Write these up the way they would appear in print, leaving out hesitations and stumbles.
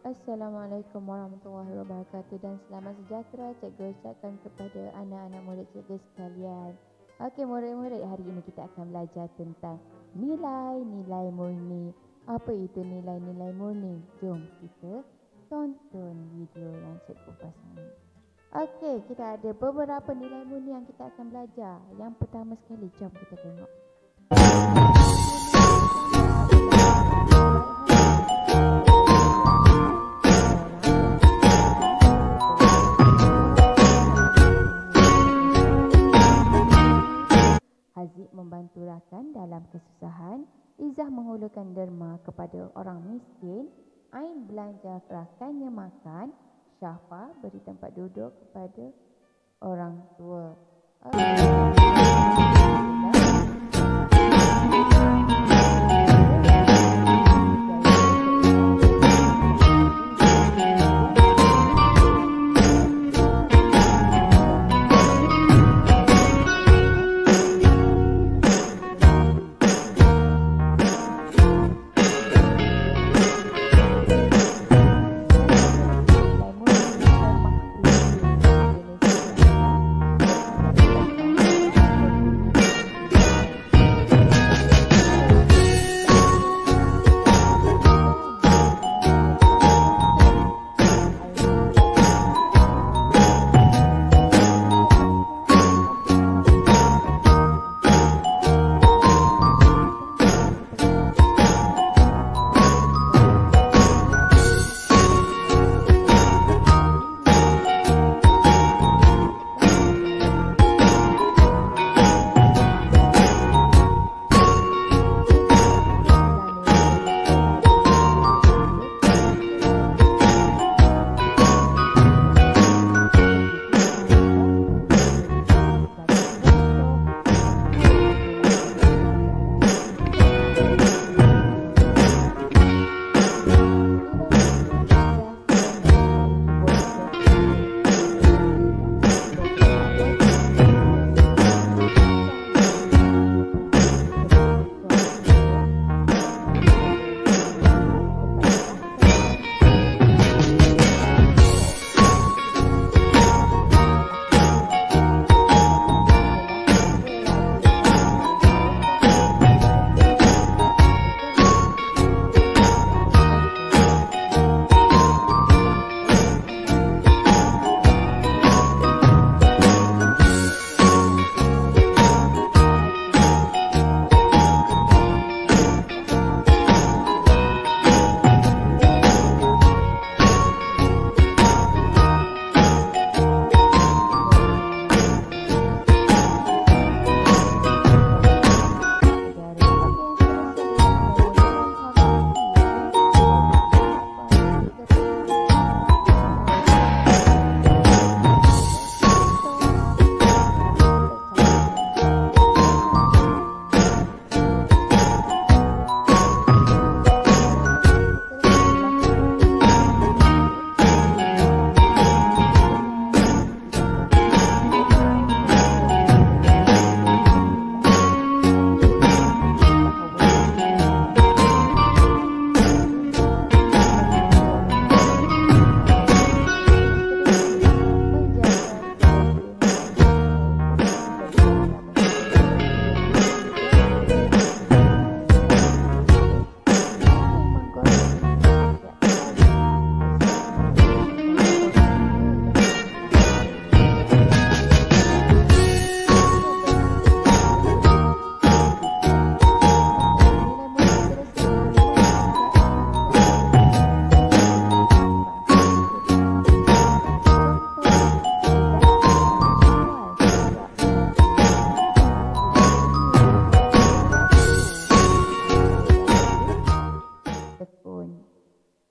Assalamualaikum warahmatullahi wabarakatuh dan selamat sejahtera cikgu ucapkan kepada anak-anak murid cikgu sekalian. Okey murid-murid, hari ini kita akan belajar tentang nilai-nilai murni. Apa itu nilai-nilai murni? Jom kita tonton video yang cikgu pasang ni. Okey, kita ada beberapa nilai murni yang kita akan belajar. Yang pertama sekali, jom kita tengok. Haziq membantu rakan dalam kesusahan, Izzah menghulurkan derma kepada orang miskin, Ain belanja rakannya makan, Syafa beri tempat duduk kepada orang tua.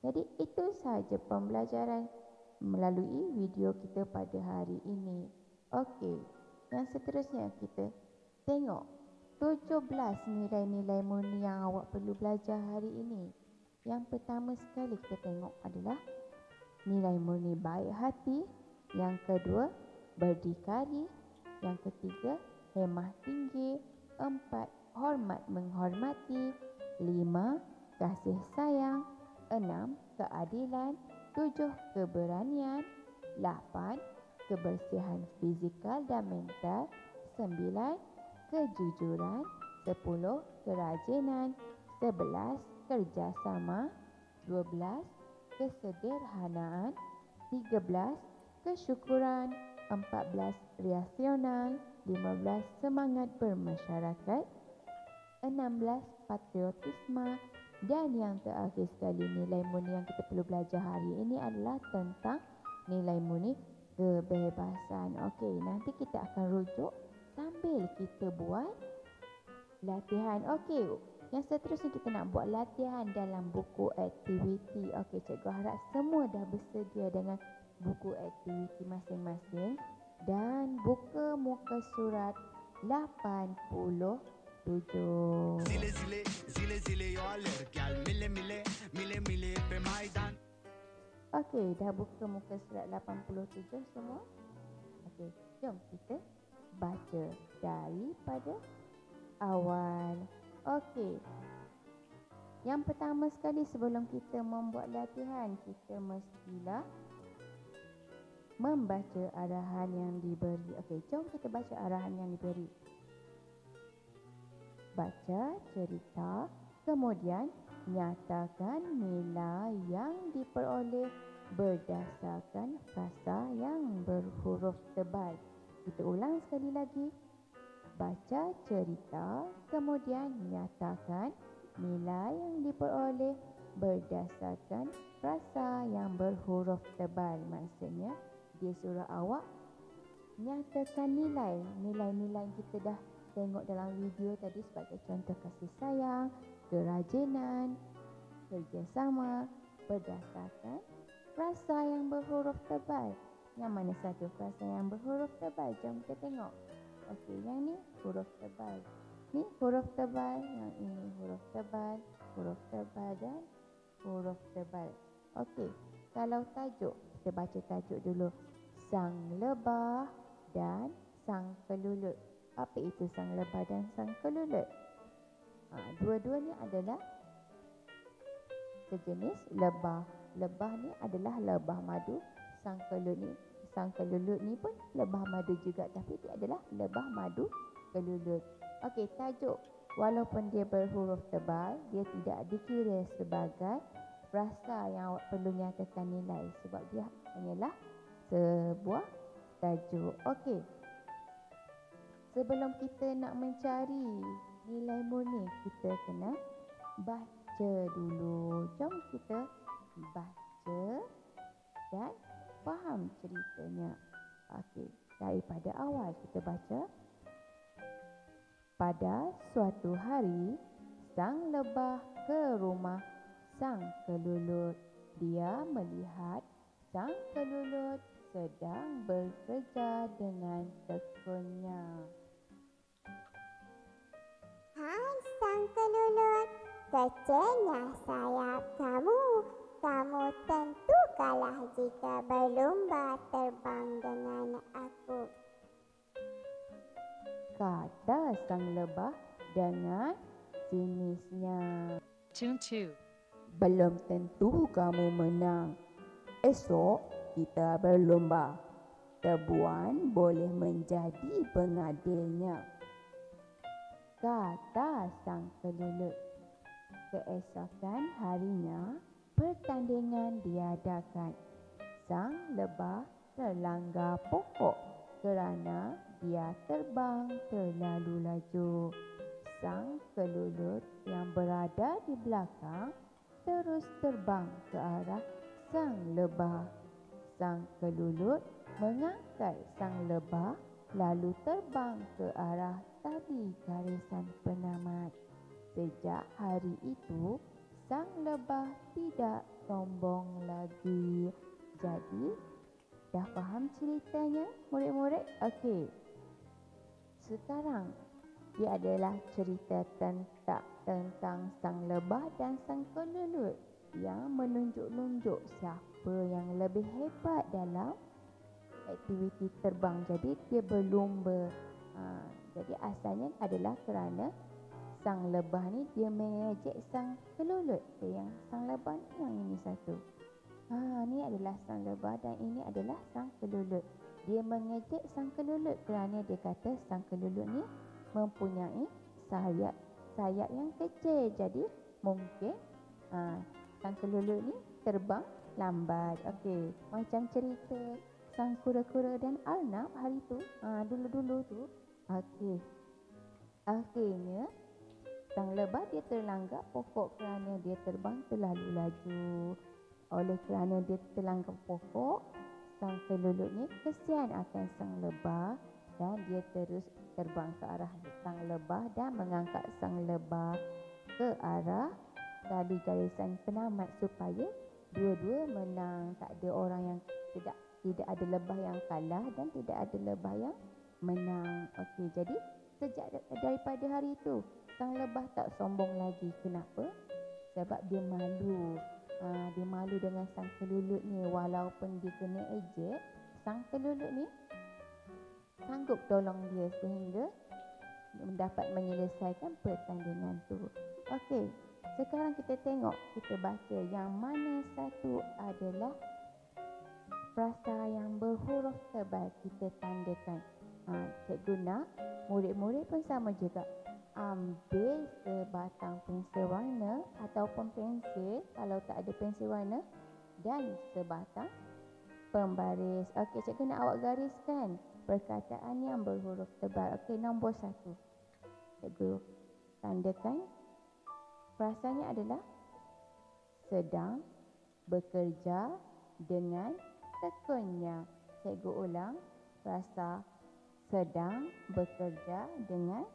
Jadi itu sahaja pembelajaran melalui video kita pada hari ini. Okey, yang seterusnya kita tengok 17 nilai-nilai murni yang awak perlu belajar hari ini. Yang pertama sekali kita tengok adalah nilai murni baik hati. Yang kedua, berdikari. Yang ketiga, hemah tinggi. 4, hormat menghormati. 5, kasih sayang. 6. Keadilan. 7. Keberanian. 8. Kebersihan fizikal dan mental. 9. Kejujuran. 10. Kerajinan. 11. Kerjasama. 12. Kesederhanaan. 13. Kesyukuran. 14. Rasional. 15. Semangat bermasyarakat. 16. Patriotisme. Dan yang terakhir sekali, nilai murni yang kita perlu belajar hari ini adalah tentang nilai murni kebebasan. Okey, nanti kita akan rujuk sambil kita buat latihan. Okey, yang seterusnya kita nak buat latihan dalam buku aktiviti. Okey, cikgu harap semua dah bersedia dengan buku aktiviti masing-masing dan buka muka surat 87. Okey, dah buka muka surat 87 semua? Okey, jom kita baca daripada awal. Okey. Yang pertama sekali, sebelum kita membuat latihan, kita mestilah membaca arahan yang diberi. Okey, jom kita baca arahan yang diberi. Baca cerita, kemudian nyatakan nilai yang diperoleh berdasarkan frasa yang berhuruf tebal. Kita ulang sekali lagi. Baca cerita, kemudian nyatakan nilai yang diperoleh berdasarkan frasa yang berhuruf tebal. Maksudnya, dia suruh awak nyatakan nilai-nilai yang kita dah tengok dalam video tadi, sebagai contoh kasih sayang, kerajinan, kerjasama, berdasarkan frasa yang berhuruf tebal. Yang mana satu frasa yang berhuruf tebal? Jom kita tengok. Okey, yang ni huruf tebal. Ni huruf tebal, yang ini huruf tebal dan huruf tebal. Okey, kalau tajuk, kita baca tajuk dulu. Sang lebah dan sang kelulut. Apa itu sang lebah dan sang kelulut? Dua-duanya adalah sejenis lebah. Lebah ni adalah lebah madu. Sang kelulut ni pun lebah madu juga, tapi dia adalah lebah madu kelulut. Okey, tajuk. Walaupun dia berhuruf tebal, dia tidak dikira sebagai frasa yang awak perlu nyatakan nilai, sebab dia hanyalah sebuah tajuk. Okey. Sebelum kita nak mencari nilai murni, kita kena baca dulu. Jom kita baca dan faham ceritanya. Okey, daripada awal kita baca. Pada suatu hari, sang lebah ke rumah sang kelulut. Dia melihat sang kelulut sedang bekerja dengan tekunnya. Hai sang kelulut, kecilnya sayap kamu. Kamu tentu kalah jika berlomba terbang dengan aku, kata sang lebah dengan sinisnya. Tune 2. Belum tentu kamu menang. Esok kita berlomba. Tebuan boleh menjadi pengadilnya, kata sang kelulut. Keesokan harinya, pertandingan diadakan. Sang lebah terlanggar pokok kerana dia terbang terlalu laju. Sang kelulut yang berada di belakang terus terbang ke arah sang lebah. Sang kelulut mengangkat sang lebah lalu terbang ke arah tali garisan penamat. Sejak hari itu, sang lebah tidak sombong lagi. Jadi, dah faham ceritanya, murid-murid? Okey. Sekarang, dia adalah cerita tentang sang lebah dan sang kelulut yang menunjuk-nunjuk siapa yang lebih hebat dalam aktiviti terbang. Jadi, dia berlumba. Jadi, asalnya adalah kerana sang lebah ni dia mengejek sang kelulut. Yang sang lebah ni yang ini satu. Ni adalah sang lebah dan ini adalah sang kelulut. Dia mengejek sang kelulut kerana dia kata sang kelulut ni mempunyai sayap yang kecil. Jadi mungkin sang kelulut ni terbang lambat. Okey, macam cerita sang kura-kura dan arnab hari tu. Dulu-dulu tu. Okey. Akhirnya sang lebah dia terlanggar pokok kerana dia terbang terlalu laju. Oleh kerana dia terlanggar pokok, sang kelulut ni kesian akan sang lebah dan dia terus terbang ke arah sang lebah dan mengangkat sang lebah ke arah tali garisan penamat supaya dua-dua menang. Tak ada orang yang tidak ada lebah yang kalah dan tidak ada lebah yang menang. Okey, jadi sejak daripada hari itu sang lebah tak sombong lagi. Kenapa? Sebab dia malu. Dia malu dengan sang kelulut ni. Walaupun dia kena ejek, sang kelulut ni sanggup tolong dia sehingga dapat menyelesaikan pertandingan tu. Okey, sekarang kita tengok, kita baca yang mana satu adalah frasa yang berhuruf tebal. Kita tandakan. Cikgu nak murid-murid pun sama juga. Ambil sebatang pensil warna ataupun pensil kalau tak ada pensil warna dan sebatang pembaris. Okey, cikgu nak awak gariskan perkataan yang berhuruf tebal. Okey, nombor 1. Cikgu tandakan frasanya adalah sedang bekerja dengan tekunnya. Cikgu ulang, frasa sedang bekerja dengan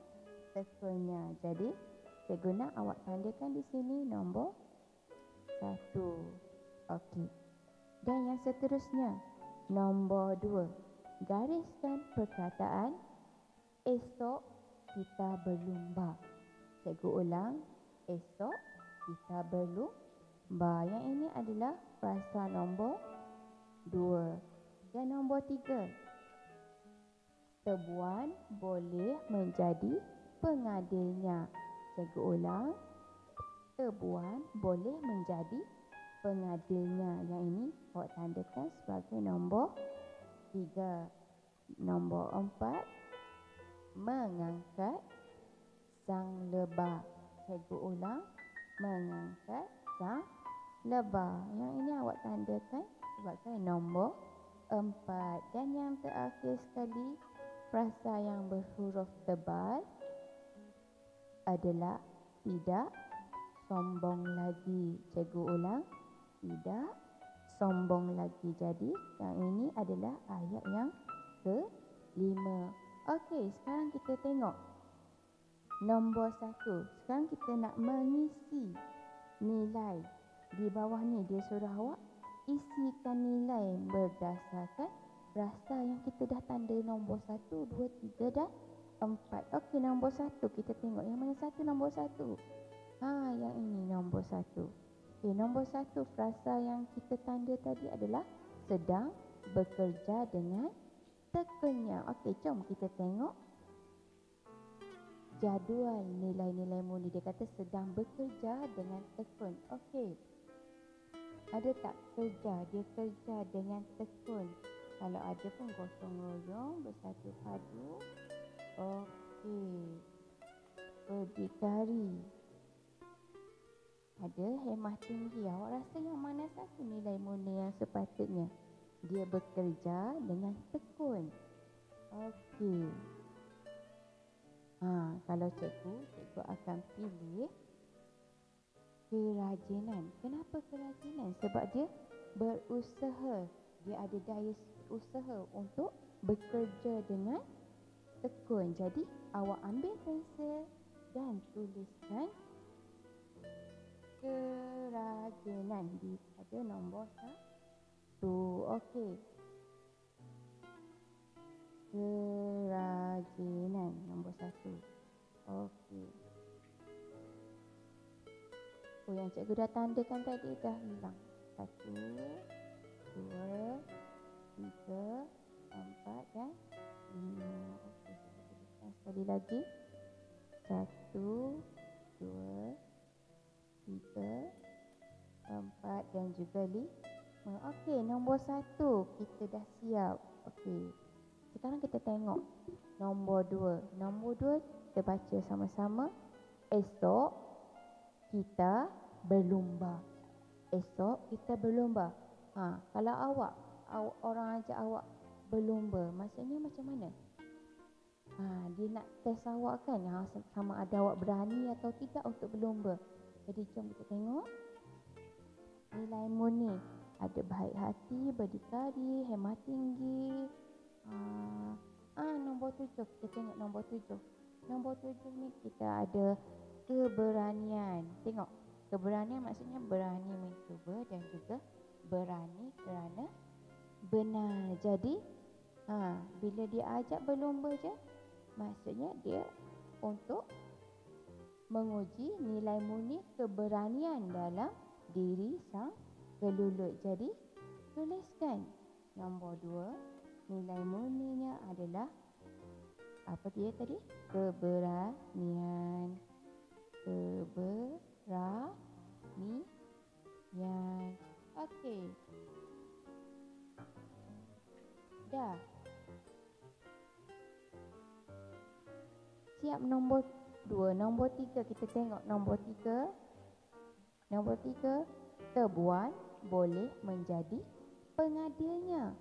tekunnya. Jadi, cikgu nak awak tandakan di sini nombor 1. Okey. Dan yang seterusnya, nombor 2. Gariskan perkataan esok kita berlumba. Cikgu ulang, esok kita berlumba. Yang ini adalah frasa nombor 2. Dan nombor 3. Tebuan boleh menjadi pengadilnya. Cikgu ulang, tebuan boleh menjadi pengadilnya. Yang ini awak tandakan sebagai nombor 3. Nombor 4. Mengangkat sang lebah. Cikgu ulang, mengangkat sang lebah. Yang ini awak tandakan sebagai nombor 4. Dan yang terakhir sekali, frasa yang berhuruf tebal adalah tidak sombong lagi. Cikgu ulang, tidak sombong lagi. Jadi yang ini adalah ayat yang ke-5. Okey, sekarang kita tengok nombor 1. Sekarang kita nak mengisi nilai. Di bawah ni dia suruh awak isikan nilai berdasarkan frasa yang kita dah tanda nombor 1, 2, 3 dan 4. Okey, nombor 1 kita tengok. Yang mana satu nombor 1? Yang ini nombor 1. Okey, nombor 1 frasa yang kita tanda tadi adalah sedang bekerja dengan tekunnya. Okey, jom kita tengok jadual nilai-nilai mula. Dia kata sedang bekerja dengan tekun. Okey, ada tak kerja? Dia kerja dengan tekun. Kalau ada pun gotong royong, bersatu padu. Okey, berdikari. Ada hemah tinggi. Awak rasa yang mana satu nilai mula yang sepatutnya? Dia bekerja dengan tekun. Okey. Kalau cikgu akan pilih kerajinan. Kenapa kerajinan? Sebab dia berusaha. Dia ada daya usaha untuk bekerja dengan tekun. Jadi awak ambil pensel dan tuliskan kerajinan di pada nombor 1. Okey. Kerajinan nombor 1. Okey. Yang cikgu dah tandakan tadi dah hilang. 1, 2, 3, 4 dan 5. Okey, kita tuliskan sekali lagi. 1, juga 5. Okey, nombor 1 kita dah siap. Okey. Sekarang kita tengok nombor 2. Nombor 2 kita baca sama-sama. Esok kita berlumba. Esok kita berlumba. Kalau orang ajak awak berlumba, maksudnya macam mana? Dia nak test awak kan, sama ada awak berani atau tidak untuk berlumba. Jadi jom kita tengok. Nilaimu ni ada baik hati, berdikari, hemat tinggi. Nombor 7, kita tengok nombor 7. Nombor 7 ni kita ada keberanian. Tengok, keberanian maksudnya berani mencuba dan juga berani kerana benar. Jadi bila dia ajak berlumba je, maksudnya dia untuk menguji nilai murni keberanian dalam diri sang kelulut. Jadi tuliskan nombor 2, nilai murninya adalah apa dia tadi? Keberanian. Keberanian. Okey. Dah. Siap nombor 2. Nombor 3 kita tengok nombor 3. Nombor 3, Tebuan boleh menjadi pengadilnya.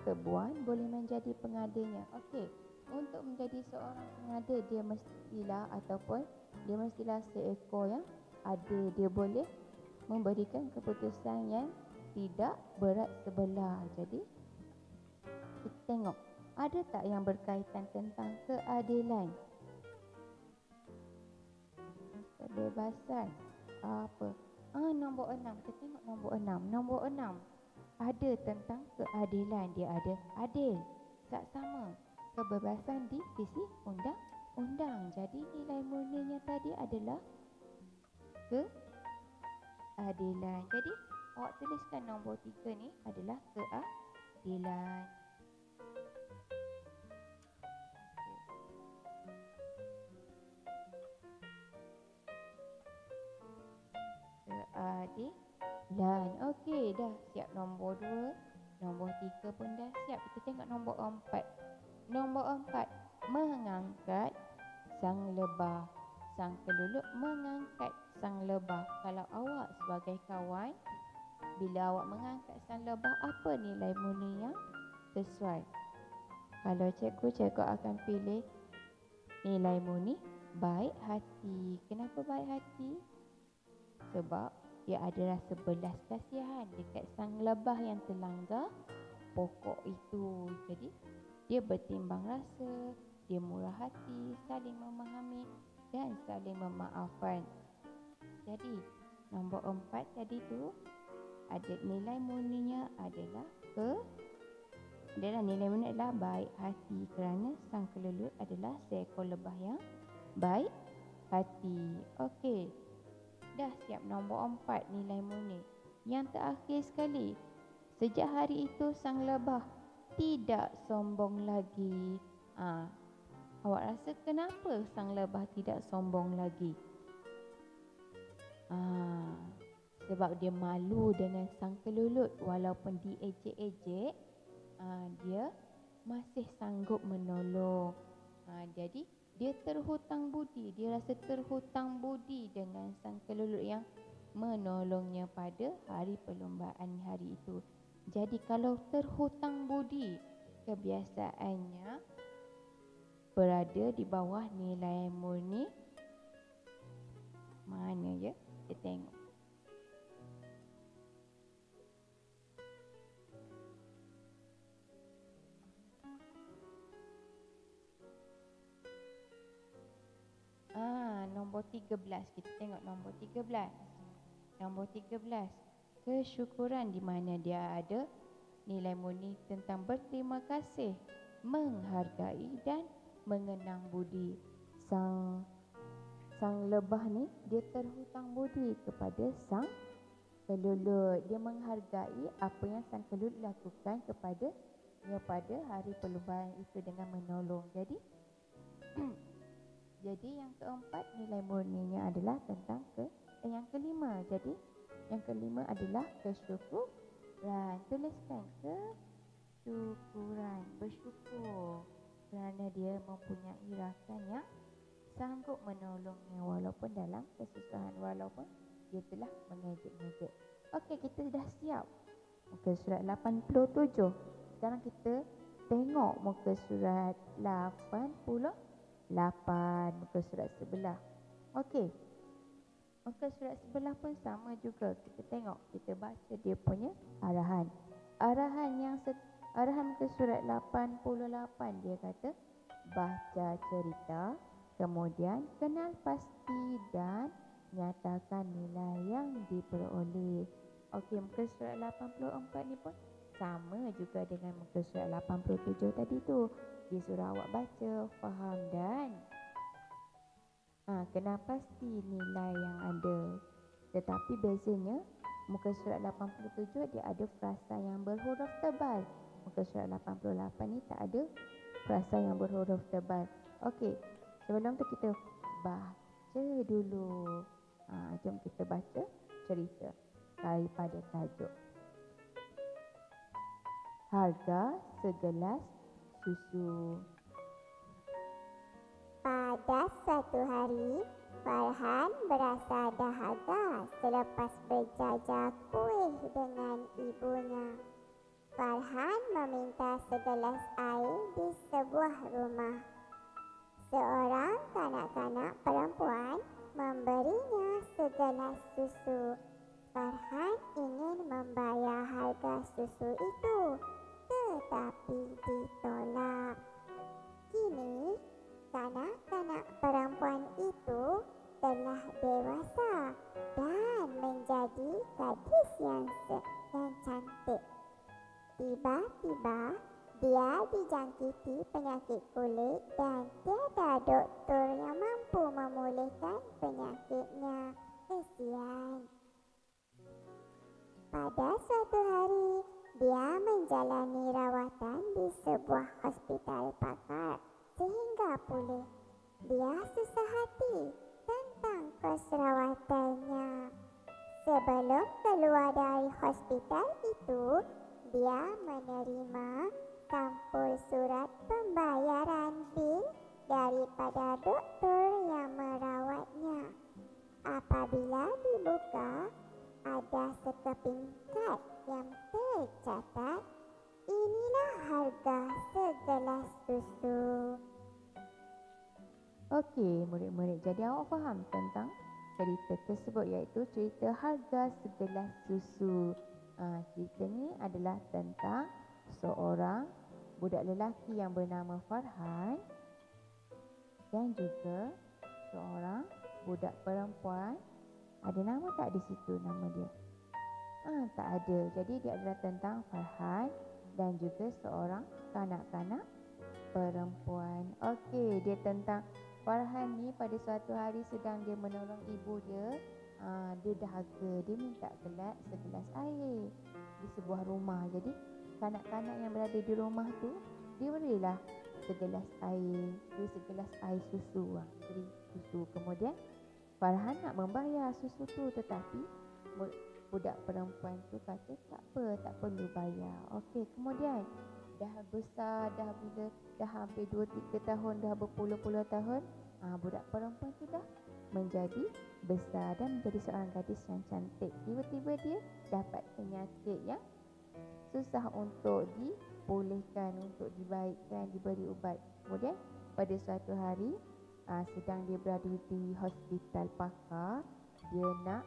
Tebuan boleh menjadi pengadilnya. Okey. Untuk menjadi seorang pengadil, dia mestilah seekor yang adil. Dia boleh memberikan keputusan yang tidak berat sebelah. Jadi kita tengok, ada tak yang berkaitan tentang keadilan? Kebebasan. Apa? Nombor 6. Kita tengok nombor 6. Nombor 6 ada tentang keadilan. Dia ada adil. Sama. Kebebasan di sisi undang-undang. Jadi nilai murninya tadi adalah keadilan. Jadi awak tuliskan nombor 3 ni adalah keadilan. Keadilan. Okey, dah siap nombor 2. Nombor 3 pun dah siap. Kita tengok nombor 4. Nombor 4, mengangkat sang lebah. Sang kelulut mengangkat sang lebah. Kalau awak sebagai kawan, bila awak mengangkat sang lebah, apa nilai murni yang sesuai? Kalau cikgu akan pilih nilai murni baik hati. Kenapa baik hati? Sebab dia ada rasa belas kasihan dekat sang lebah yang terlanggar pokok itu. Jadi dia bertimbang rasa, dia murah hati, saling memahami dan saling memaafkan. Jadi nombor 4 tadi tu ada nilai murninya adalah nilai murni adalah baik hati, kerana sang kelulut adalah seekor lebah yang baik hati. Okey. Dah siap nombor 4 nilai murni. Yang terakhir sekali, sejak hari itu sang lebah tidak sombong lagi. Awak rasa kenapa sang lebah tidak sombong lagi? Sebab dia malu dengan sang kelulut. Walaupun diejek-ejek, dia masih sanggup menolong. Jadi dia terhutang budi. Dia rasa terhutang budi dengan sang kelulut yang menolongnya pada hari perlombaan hari itu. Jadi kalau terhutang budi, kebiasaannya berada di bawah nilai murni mana ya? Kita tengok. Nombor 13. Kita tengok nombor 13. Nombor 13. Kesyukuran, di mana dia ada nilai murni tentang berterima kasih, menghargai dan mengenang budi. Sang lebah ni dia terhutang budi kepada sang kelulut. Dia menghargai apa yang sang kelulut lakukan kepadanya pada hari perlombaan itu dengan menolong. Jadi jadi yang keempat nilai murninya adalah tentang yang kelima. Jadi Yang kelima adalah kesyukuran. Tuliskan kesyukuran, bersyukur kerana dia mempunyai rakan yang sanggup menolongnya walaupun dalam kesusahan, walaupun dia telah mengejek-ngejek. Okey, kita dah siap muka surat 87. Sekarang kita tengok muka surat 88, muka surat sebelah. Okey, muka surat sebelah pun sama juga. Kita tengok, kita baca dia punya arahan. Arahan muka surat 88, dia kata baca cerita, kemudian kenal pasti dan nyatakan nilai yang diperoleh. Okey, muka surat 84 ni pun sama juga dengan muka surat 87 tadi tu. Dia suruh awak baca, faham dan kenal pasti nilai yang ada. Tetapi bezanya muka surat 87 dia ada frasa yang berhuruf tebal. Muka surat 88 ni tak ada frasa yang berhuruf tebal. Okey, sebelum tu kita baca dulu. Jom kita baca cerita daripada tajuk. Harga segelas susu. Pada suatu hari, Farhan berasa dahaga selepas berjajah kuih dengan ibunya. Farhan meminta segelas air di sebuah rumah. Seorang kanak-kanak perempuan memberinya segelas susu. Farhan ingin membayar harga susu itu, tetapi ditolak. Kini, kanak-kanak perempuan itu telah dewasa dan menjadi gadis yang cantik. Tiba-tiba, dia dijangkiti penyakit kulit dan tiada doktor yang mampu memulihkan penyakitnya. Kesian. Pada suatu hari, dia menjalani rawatan di sebuah hospital pakar sehingga pulih. Dia susah hati tentang kos rawatannya. Sebelum keluar dari hospital itu, dia menerima sampul surat pembayaran bil daripada doktor yang merawatnya. Apabila dibuka, ada sekeping kad yang tercatat, inilah harga segelas susu. Okey, murid-murid, jadi awak faham tentang cerita tersebut, iaitu cerita harga segelas susu. Cerita ni adalah tentang seorang budak lelaki yang bernama Farhan dan juga seorang budak perempuan. Ada nama tak di situ nama dia? Tak ada. Jadi dia adalah tentang Farhan dan juga seorang kanak-kanak perempuan. Okey, dia tentang Farhan ni pada suatu hari sedang dia menolong ibu dia. Dia dahaga, dia minta segelas air di sebuah rumah. Jadi kanak-kanak yang berada di rumah tu diberilah segelas air, susu. Beri susu. Kemudian Farhan nak membayar susu tu, tetapi budak perempuan tu kata tak apa, tak perlu bayar. Okey, kemudian dah besar, dah hampir 2-3 tahun, dah berpuluh-puluh tahun, budak perempuan tu dah menjadi besar dan menjadi seorang gadis yang cantik. Tiba-tiba dia dapat penyakit yang susah untuk dipulihkan, untuk dibaikkan, diberi ubat. Kemudian pada suatu hari, sedang dia berada di hospital pakar, dia nak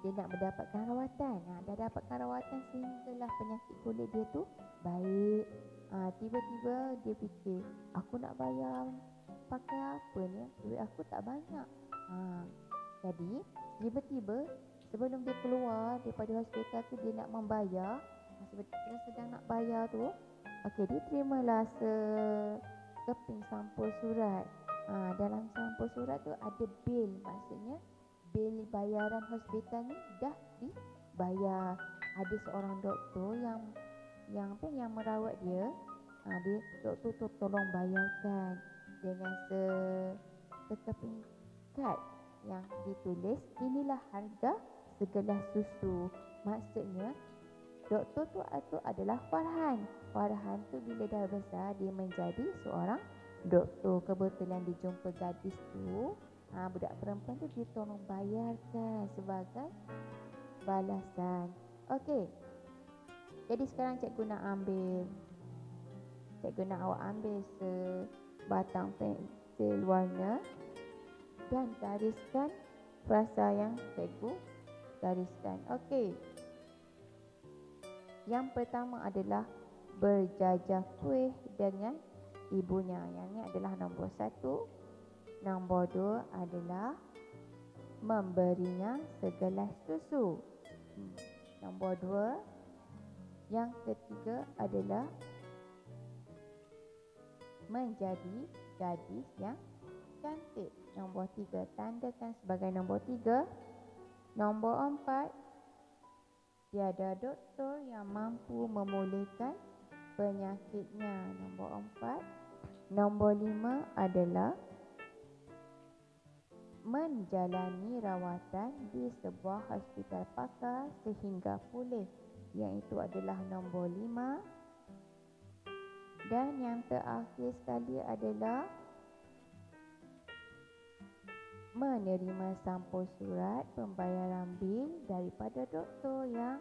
mendapatkan rawatan. Dah dapatkan rawatan sehinggalah penyakit kulit dia tu baik. Tiba-tiba dia fikir, aku nak bayar pakai apa ni? Duit aku tak banyak. Jadi tiba-tiba sebelum dia keluar daripada hospital tu, dia nak membayar. Sebetulnya sedang nak bayar tu, okey, dia terimalah sekeping sampul surat. Dalam sampul surat tu ada bil, maksudnya bil bayaran hospital ni dah dibayar. Ada seorang doktor yang merawat dia. Doktor tu tolong bayarkan dengan sekeping kad yang ditulis, inilah harga segelas susu. Maksudnya doktor tu adalah Farhan. Farhan tu bila dah besar dia menjadi seorang doktor. Kebetulan dia jumpa gadis tu, budak perempuan tu dia tolong bayarkan sebagai balasan. Okey. Jadi sekarang cikgu nak awak ambil sebatang pensel warna dan gariskan frasa yang cikgu gariskan. Okey. Yang pertama adalah berjajah kuih dengan ibunya. Yang ni adalah nombor 1. Nombor 2 adalah memberinya segelas susu. Nombor 2. Yang ketiga adalah menjadi gadis yang cantik. Nombor 3, tandakan sebagai nombor 3. Nombor 4, tiada doktor yang mampu memulihkan penyakitnya. Nombor 4. Nombor 5 adalah menjalani rawatan di sebuah hospital pakar sehingga pulih. Yang itu adalah nombor 5. Dan yang terakhir sekali adalah menerima sampul surat pembayaran bil daripada doktor yang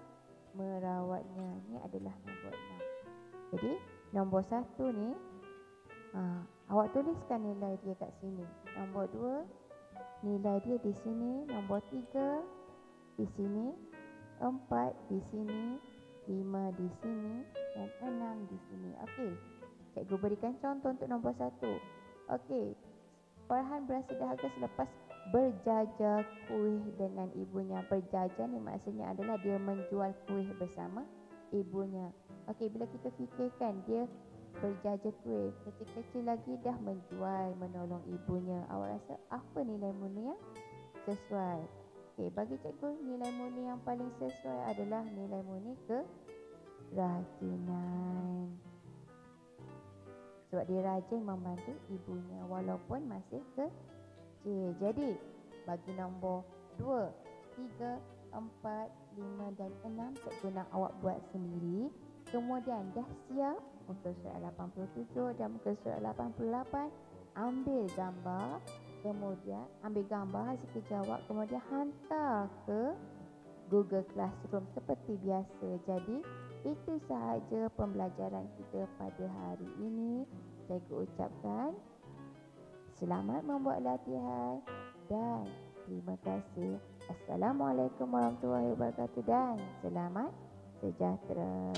merawatnya. Ini adalah nombor 6. Jadi nombor 1 ni awak tuliskan nilai dia kat sini. Nombor 2 nilai dia di sini. Nombor 3 di sini. 4 di sini. 5 di sini. Dan 6 di sini. Okey. Cikgu berikan contoh untuk nombor 1. Okey. Farhan berasa dahaga selepas berjajah kuih dengan ibunya. Berjajah ni maksudnya adalah dia menjual kuih bersama ibunya. Okey, bila kita fikirkan dia berjajah kuih, kecil-kecil lagi dah menjual, menolong ibunya. Awak rasa apa nilai murni yang sesuai? Okey, bagi cikgu nilai murni yang paling sesuai adalah nilai murni kerajinan. Sebab dia rajin membantu ibunya walaupun masih kecil. Jadi bagi nombor 2, 3, 4, 5 dan 6 cikgu nak awak buat sendiri. Kemudian dah siap muka surat 87 dan muka surat 88, ambil gambar. Kemudian ambil gambar hasil kejawab, kemudian hantar ke Google Classroom seperti biasa. Jadi itu sahaja pembelajaran kita pada hari ini. Cikgu ucapkan selamat membuat latihan dan terima kasih. Assalamualaikum warahmatullahi wabarakatuh dan selamat sejahtera.